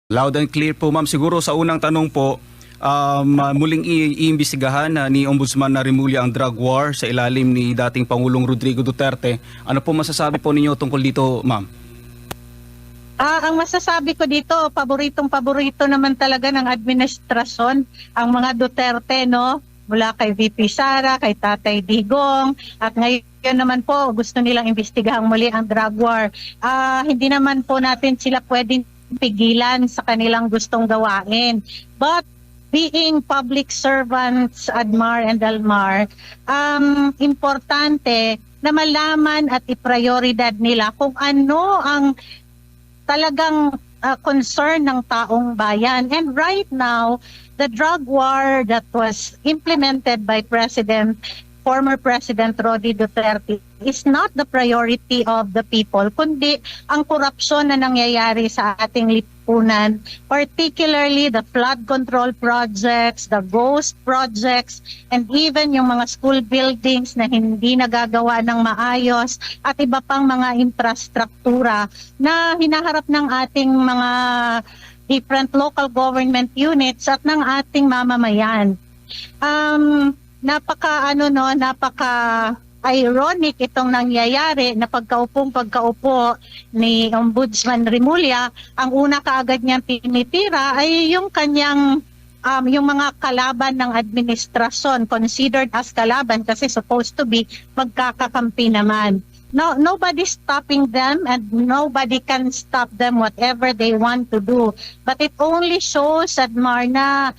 Loud and clear po ma'am. Siguro sa unang tanong po, muling iimbestigahan ni Ombudsman na Remulla ang drug war sa ilalim ni dating Pangulong Rodrigo Duterte. Ano po masasabi po ninyo tungkol dito ma'am? Ang masasabi ko dito, paboritong-paborito naman talaga ng administrasyon ang mga Duterte, no? Mula kay VP Sara, kay Tatay Digong, at ngayon naman po gusto nilang imbestigahang muli ang drug war. Hindi naman po natin sila pwedeng pigilan sa kanilang gustong gawain. But being public servants, Admar and Almar, importante na malaman at iprioridad nila kung ano ang talagang concern ng taong bayan. And right now, the drug war that was implemented by former President Rodi Duterte is not the priority of the people, kundi ang korupsyon na nangyayari sa ating lipunan, particularly the flood control projects, the ghost projects, and even yung mga school buildings na hindi nagagawa ng maayos at iba pang mga infrastruktura na hinaharap ng ating mga different local government units at ng ating mamamayan. Napaka ironic itong nangyayari na pagkaupo ni Ombudsman Remulla, ang una kaagad niyang tinitira ay yung kanyang yung mga kalaban ng administrasyon, considered as kalaban kasi supposed to be magkakakampi naman. No, nobody's stopping them and nobody can stop them whatever they want to do. But it only shows, Admar, na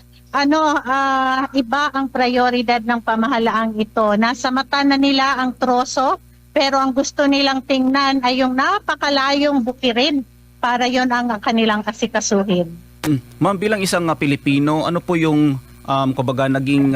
iba ang prioridad ng pamahalaang ito. Nasa mata na nila ang troso, pero ang gusto nilang tingnan ay yung napakalayong bukirin para yon ang kanilang asikasuhin. Ma'am, bilang isang Pilipino, ano po yung kumbaga naging